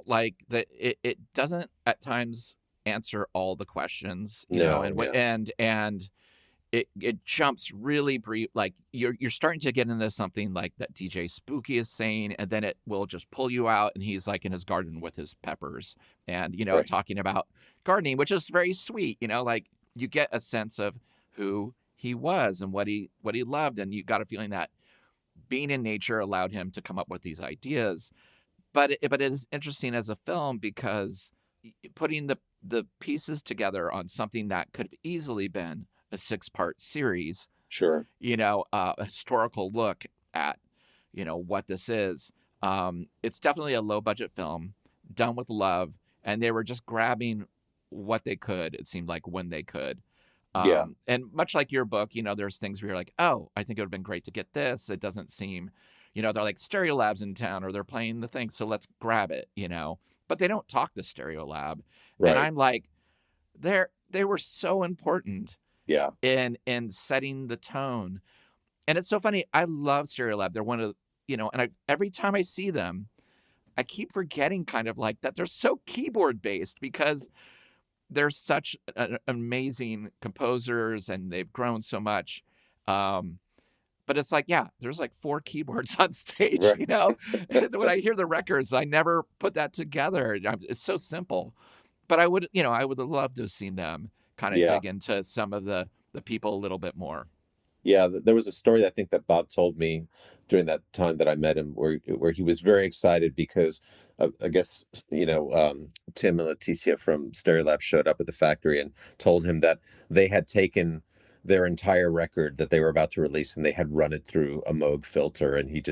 like it doesn't at times answer all the questions, No, and yeah, and it jumps really brief, like you're starting to get into something like that DJ Spooky is saying, and then it will just pull you out, and he's like in his garden with his peppers, and Right. talking about gardening, which is very sweet. Like you get a sense of who he was and what he loved, and you got a feeling that being in nature allowed him to come up with these ideas. But it is interesting as a film because putting the pieces together on something that could have easily been a 6-part series, Sure. a historical look at, what this is. It's definitely a low budget film done with love, and they were just grabbing what they could. It seemed like when they could. Yeah. And much like your book, there's things where you're like, oh, I think it would have been great to get this. It doesn't seem, they're like Stereolabs in town or they're playing the thing, so let's grab it. But they don't talk to Stereolab, and Right. I'm like, they were so important Yeah. in setting the tone. And it's so funny. I love Stereolab. They're one of and every time I see them, I keep forgetting kind of like that they're so keyboard based because they're such amazing composers and they've grown so much. Um, but it's like, yeah, there's like 4 keyboards on stage, Right. And when I hear the records, I never put that together. It's so simple. But I would love to have seen them kind of Yeah. dig into some of the people a little bit more. Yeah, there was a story I think that Bob told me during that time that I met him, where he was very excited because I guess Tim and Leticia from Stereolab showed up at the factory and told him that they had taken their entire record that they were about to release and they had run it through a Moog filter, and he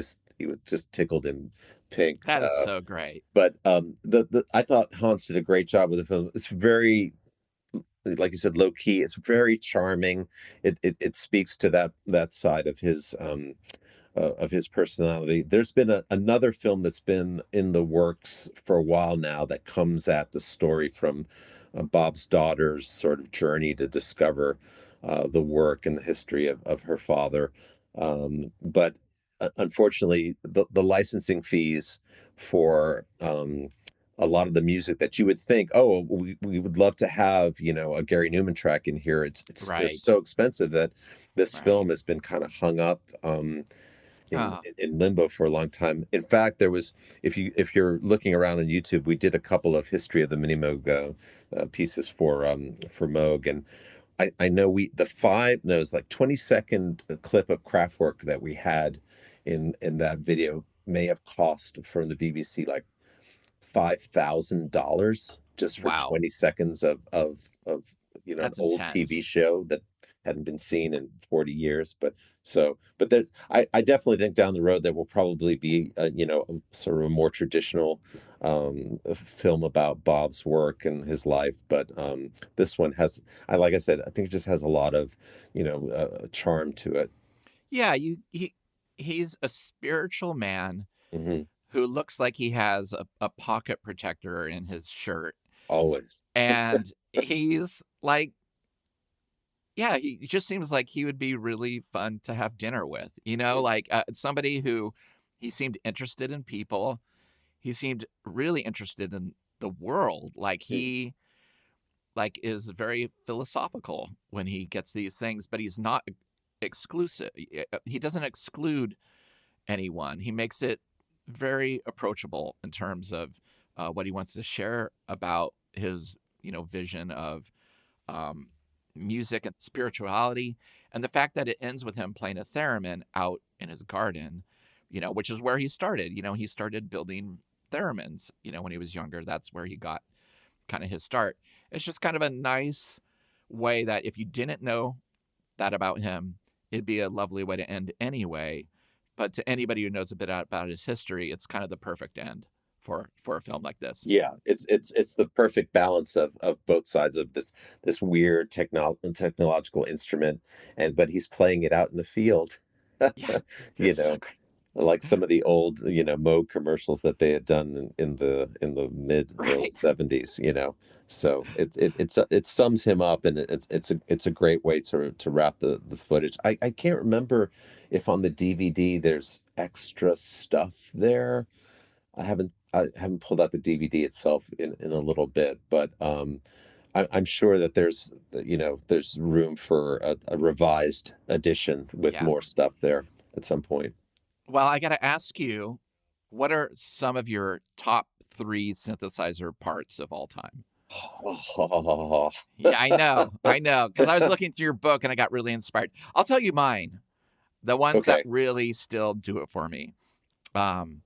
was just tickled him pink. That is so great. But the I thought Hans did a great job with the film. It's very, like you said, low key. It's very charming. It speaks to that side of his personality. There's been another film that's been in the works for a while now that comes at the story from Bob's daughter's sort of journey to discover the work and the history of her father. But unfortunately, the licensing fees for a lot of the music that you would think, oh, we would love to have, a Gary Newman track in here. They're Right. so expensive that this Right. film has been kind of hung up Uh, in limbo for a long time. In fact, there was, if you're looking around on YouTube, we did a couple of history of the Minimoog pieces for Moog, and I know the five no, it's like 20-second clip of Kraftwerk that we had in that video may have cost from the BBC like $5,000 just for wow. 20 seconds of an That's old TV intense. show that hadn't been seen in 40 years. But there, I definitely think down the road there will probably be sort of a more traditional film about Bob's work and his life. But this one has, like I said, I think it just has a lot of charm to it. Yeah, he's a spiritual man Hmm. who looks like he has a pocket protector in his shirt. Always. And he's like, yeah, he just seems like he would be really fun to have dinner with, like somebody who he seemed interested in people. He seemed really interested in the world. Like Mhm. he is very philosophical when he gets these things, but he's not exclusive. He doesn't exclude anyone. He makes it very approachable in terms of what he wants to share about his, vision of um, music and spirituality, and the fact that it ends with him playing a theremin out in his garden, which is where he started. He started building theremins, when he was younger. That's where he got kind of his start. It's just kind of a nice way that if you didn't know that about him, it'd be a lovely way to end anyway. But to anybody who knows a bit about his history, it's kind of the perfect end for a film like this. Yeah, it's the perfect balance of both sides of this weird technological instrument, and but he's playing it out in the field. Yeah, you it's so know, great. like some of the old, Moog commercials that they had done in the mid early Right. 70s, So it sums him up, and it's a great way to wrap the footage. I can't remember if on the DVD there's extra stuff there. I haven't pulled out the DVD itself in a little bit, but I'm sure that there's room for a revised edition with Yeah. more stuff there at some point. Well, I got to ask you, what are some of your top 3 synthesizer parts of all time? Yeah, I know, because I was looking through your book and I got really inspired. I'll tell you mine, the ones that Okay. really still do it for me. Um,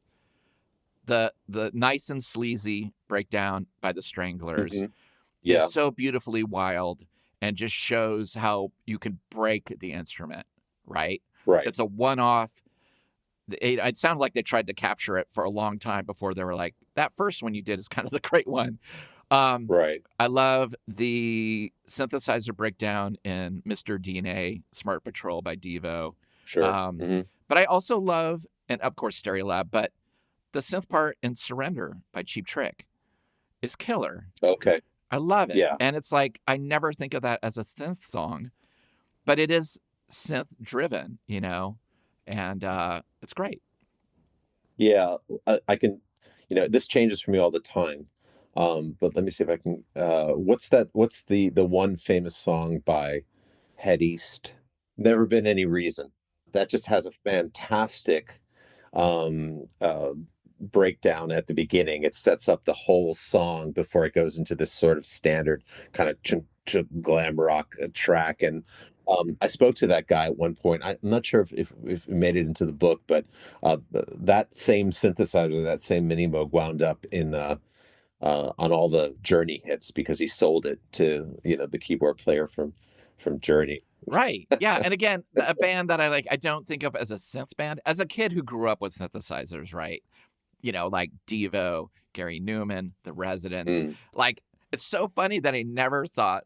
the nice and sleazy breakdown by the Stranglers Hmm. is Yeah. so beautifully wild and just shows how you can break the instrument, right? Right. It's a one-off. It sounded like they tried to capture it for a long time before they were like, that first one you did is kind of the great one. Um, Right. I love the synthesizer breakdown in Mr. DNA Smart Patrol by Devo. Sure. Um, Hmm. but I also love, and of course, Stereolab, but the synth part in Surrender by Cheap Trick is killer. Okay. I love it. Yeah. And it's like, I never think of that as a synth song, but it is synth driven, and it's great. Yeah. I can, this changes for me all the time. But let me see if I can. What's the one famous song by Head East? Never Been Any Reason. That just has a fantastic um, uh, breakdown at the beginning. It sets up the whole song before it goes into this sort of standard kind of glam rock track. And I spoke to that guy at one point. I'm not sure if it made it into the book, but that same synthesizer, that same Minimoog, wound up in on all the Journey hits because he sold it to the keyboard player from Journey. Right. Yeah. And again, a band that I don't think of as a synth band. As a kid who grew up with synthesizers, right? Like Devo, Gary Newman, The Residents. Mm. Like, it's so funny that I never thought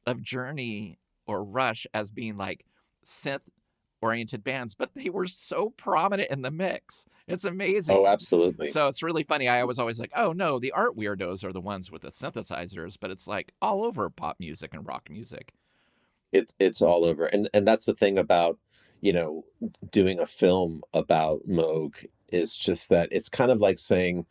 of Journey or Rush as being like synth oriented bands, but they were so prominent in the mix. It's Oh, amazing. absolutely. So it's really funny. I was always like, oh no, the art weirdos are the ones with the synthesizers, but it's like all over pop music and rock music. It's all over, and that's the thing about you know doing a film about Moog is just that it's kind of like saying,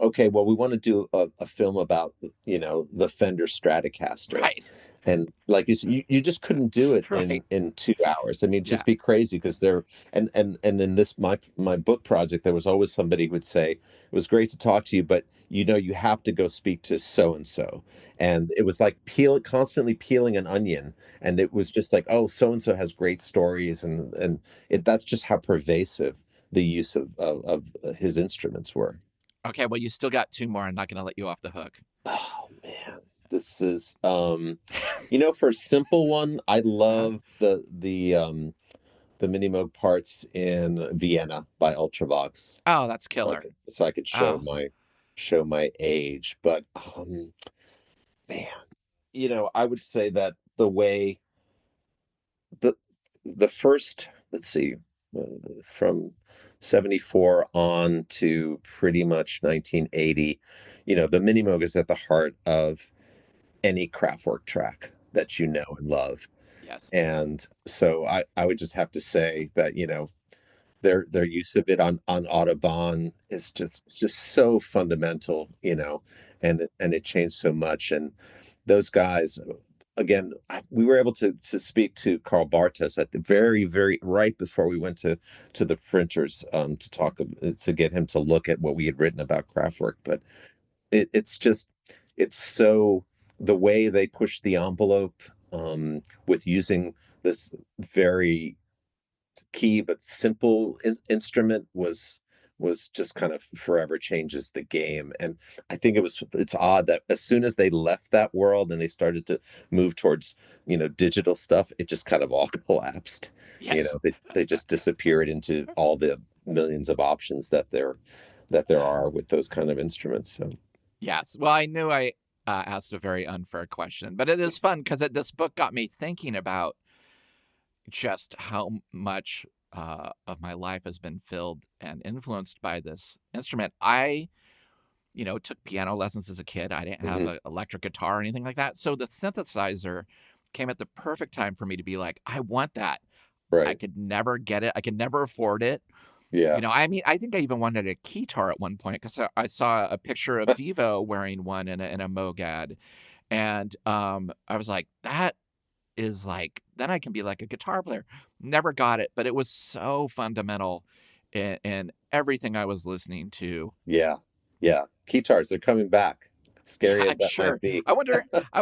okay, well, we want to do a film about the Fender Stratocaster, Right. and like you just couldn't do it Right. in 2 hours. I mean, Yeah. just be crazy because there and in this my book project, there was always somebody who would say it was great to talk to you, but you have to go speak to so and so, and it was like constantly peeling an onion, and it was just like, oh, so and so has great stories, and that's just how pervasive the use of his instruments were. Okay. Well, you still got 2 more. I'm not going to let you off the hook. Oh man, this is for a simple one, I Uh-huh. love the Minimoog parts in Vienna by Ultravox. Oh, that's killer. So I could Oh, show my age, but man, I would say that the the first, let's see, uh, from 74 on to pretty much 1980, the Minimoog is at the heart of any Kraftwerk track that you know and love. yes. And so I would just have to say that, their use of it on Autobahn is just so fundamental, and it changed so much. And those guys, again, we were able to speak to Carl Bartos at the very, very right before we went to the printers to talk to get him to look at what we had written about Kraftwerk. But it's just it's so the way they push the envelope with using this very key but simple instrument was just kind of forever changes the game. And I think it's odd that as soon as they left that world and they started to move towards digital stuff, it just kind of all collapsed. Yes. They just disappeared into all the millions of options that there are with those kind of instruments. So Yes. Well, I knew I asked a very unfair question, but it is fun because this book got me thinking about just how much of my life has been filled and influenced by this instrument. I, took piano lessons as a kid. I didn't have mhm, an electric guitar or anything like that. So the synthesizer came at the perfect time for me to be like, I want that. I right. could never get it. I could never afford it. Yeah. I mean, I think I even wanted a keytar at one point because I saw a picture of Devo wearing one in a Moog ad. And I was like, that is like, then I can be like a guitar player. Never got it, but it was so fundamental in everything I was listening to. Yeah. Yeah. Keytars, they're coming back. Yeah, Scary as I'm that might sure. be. I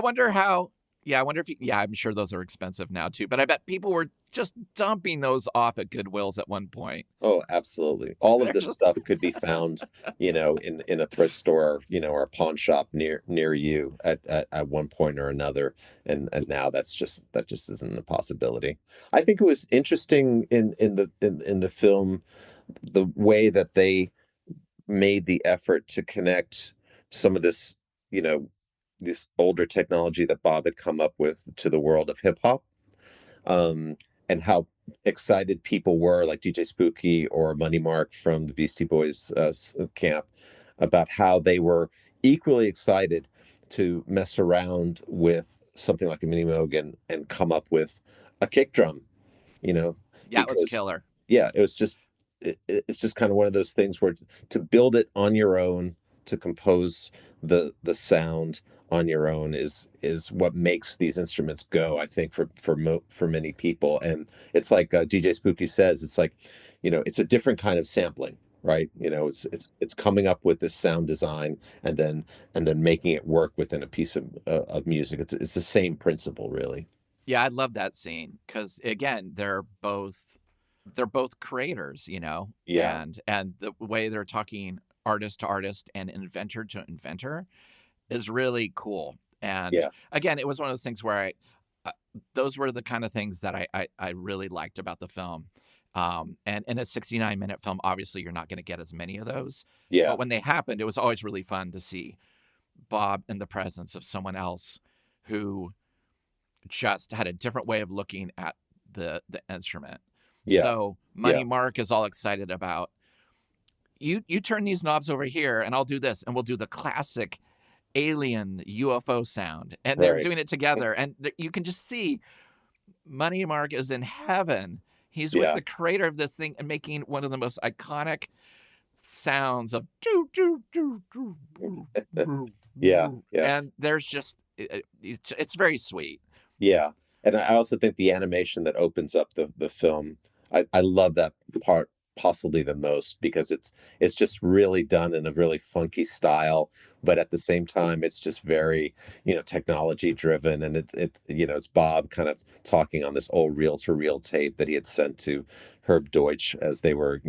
wonder how, yeah, I wonder if, yeah, I'm sure those are expensive now too, but I bet people were just dumping those off at Goodwills at one point. Oh, absolutely. All of They're this just, stuff could be found, in a thrift store, or a pawn shop near you at one point or another. And now that just isn't a possibility. I think it was interesting in the film, the way that they made the effort to connect some of this, you know, this older technology that Bob had come up with to the world of hip hop, and how excited people were, like DJ Spooky or Money Mark from the Beastie Boys camp, about how they were equally excited to mess around with something like a Minimoog and come up with a kick drum, you know, yeah, it was because killer. yeah, it was just it's just kind of one of those things where to build it on your own, to compose the sound on your own is what makes these instruments go, I think, for many people. And it's like DJ Spooky says, it's like, it's a different kind of sampling, right? It's coming up with this sound design, and then making it work within a piece of music. It's the same principle, really. Yeah, I love that scene because again, they're both creators, Yeah, and the way they're talking artist to artist and inventor to inventor is really cool. And yeah, again, it was one of those things where uh, those were the kind of things that I really liked about the film. And in a 69-minute film, obviously you're not going to get as many of those, yeah, but when they happened, it was always really fun to see Bob in the presence of someone else who just had a different way of looking at the instrument. yeah, So yeah, Money Mark is all excited about you turn these knobs over here and I'll do this and we'll do the classic alien UFO sound. And they're right. doing it together and you can just see Money Mark is in heaven. He's with Yeah, the creator of this thing and making one of the most iconic sounds of doo, doo, doo, doo, doo, doo, yeah, doo. yeah. And there's just it's very sweet. Yeah, and I also think the animation that opens up the film, I love that part possibly the most, because it's just really done in a really funky style, but at the same time it's just very, technology driven, and it's Bob kind of talking on this old reel-to-reel tape that he had sent to Herb Deutsch as they were,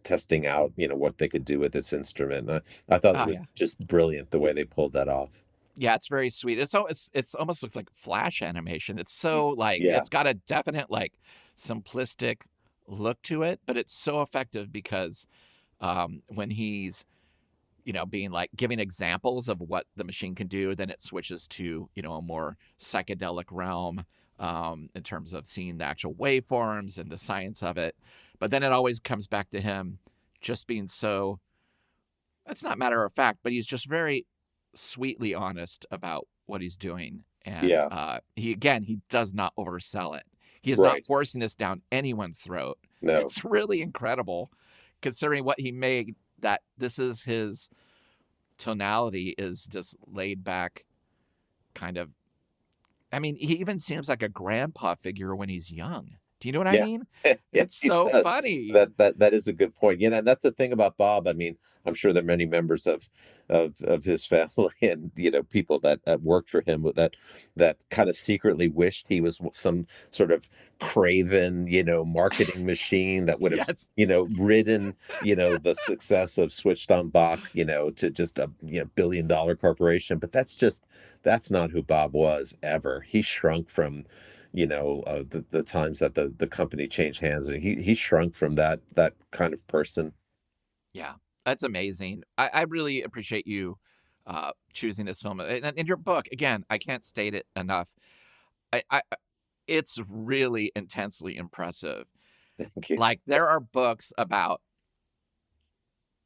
testing out, what they could do with this instrument. I thought it Oh was yeah. just brilliant the way they pulled that off. Yeah, it's very sweet. It's almost looks like flash animation. It's so like Yeah, it's got a definite like simplistic look to it, but it's so effective because when he's being like giving examples of what the machine can do, then it switches to a more psychedelic realm in terms of seeing the actual waveforms and the science of it. But then it always comes back to him just being so. It's not matter of fact, but he's just very sweetly honest about what he's doing. And yeah, he does not oversell it. He is not right. forcing this down anyone's throat. No. It's really incredible considering what he made, that this is his tonality is just laid back kind of. I mean, he even seems like a grandpa figure when he's young. Do you know what I Yeah. mean? Yeah, It's he so does. funny. That is a good point. And that's the thing about Bob. I mean, I'm sure there are many members of his family and, people that worked for him that kind of secretly wished he was some sort of craven, marketing machine that would have, Yes. ridden, the success of Switched on Bach, to just a billion-dollar corporation. But that's not who Bob was ever. He shrunk from the times that the company changed hands, and he shrunk from that kind of person. Yeah, that's amazing. I really appreciate you choosing this film. And your book, again, I can't state it enough. It's really intensely impressive. Thank you. Like, there are books about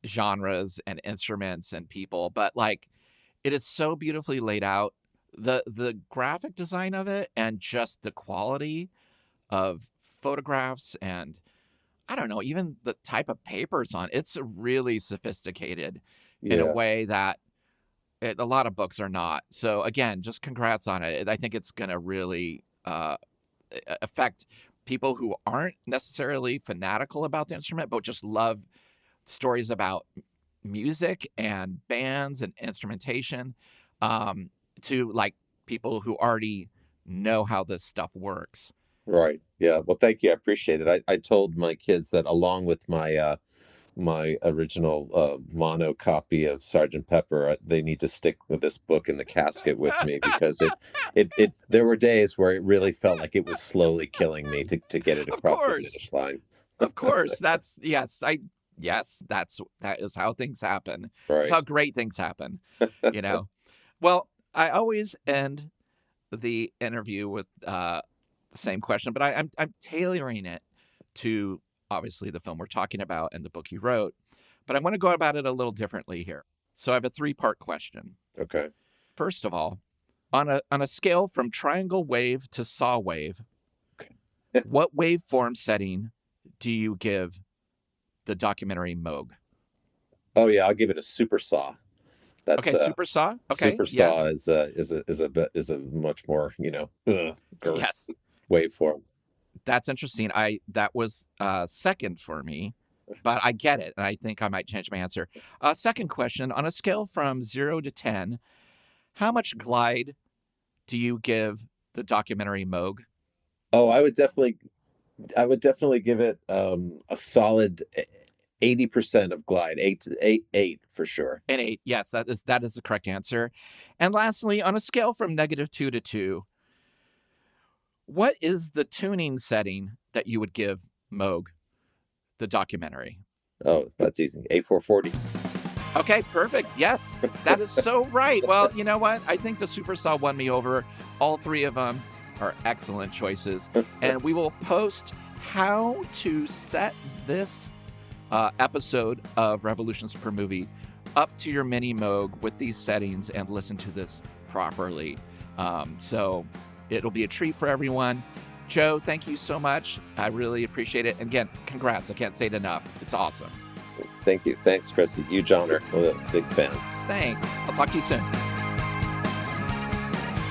genres and instruments and people, but like, it is so beautifully laid out. The graphic design of it and just the quality of photographs and I don't know, even the type of paper it's on, it's really sophisticated in a Yeah, way that A lot of books are not. So again, just congrats on it. I think it's going to really affect people who aren't necessarily fanatical about the instrument, but just love stories about music and bands and instrumentation, to like people who already know how this stuff works. Right. Yeah. Well, thank you. I appreciate it. I told my kids that along with my original mono copy of Sergeant Pepper, they need to stick with this book in the casket with me because it there were days where it really felt like it was slowly killing me to get it Of across the course. finish line. Of course. That is how things happen. It's Right. how great things happen, you know. Well, I always end the interview with the same question, but I'm tailoring it to obviously the film we're talking about and the book you wrote, but I want to go about it a little differently here. So I have a 3-part question. Okay. First of all, on a scale from triangle wave to saw wave, what waveform setting do you give the documentary Moog? Oh yeah, I'll give it a super saw. That's Okay, super saw. Okay, super saw yes, is a much more yes, waveform. that's interesting. That was second for me, but I get it, and I think I might change my answer. Second question: on a scale from 0 to 10, how much glide do you give the documentary Moog? Oh, I would definitely give it a solid 80% of glide, 8 for sure. An 8. Yes, that is the correct answer. And lastly, on a scale from -2 to 2, what is the tuning setting that you would give Moog, the documentary? Oh, that's easy. A440. Okay, perfect. Yes, that is so right. Well, you know what? I think the Super Saw won me over. All 3 of them are excellent choices. And we will post how to set this episode of Revolutions Per Movie up to your Minimoog with these settings and listen to this properly. So it'll be a treat for everyone. Joe, thank you so much. I really appreciate it. And again, congrats. I can't say it enough. It's awesome. Thank you. Thanks, Chris. Huge honor. I'm a big fan. Thanks. I'll talk to you soon.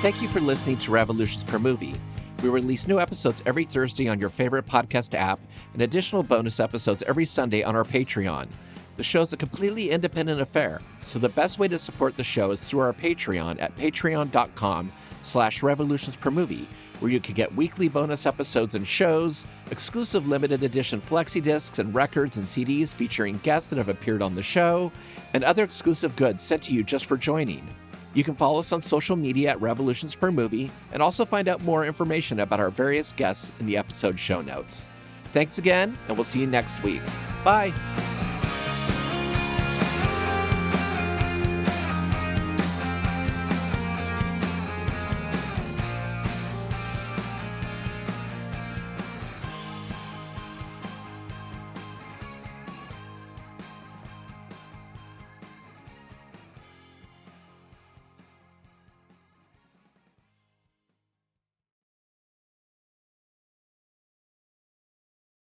Thank you for listening to Revolutions Per Movie. We release new episodes every Thursday on your favorite podcast app and additional bonus episodes every Sunday on our Patreon. The show is a completely independent affair, so the best way to support the show is through our Patreon at patreon.com/revolutionspermovie, where you can get weekly bonus episodes and shows, exclusive limited edition flexi discs and records and CDs featuring guests that have appeared on the show, and other exclusive goods sent to you just for joining. You can follow us on social media at Revolutions Per Movie and also find out more information about our various guests in the episode show notes. Thanks again, and we'll see you next week. Bye.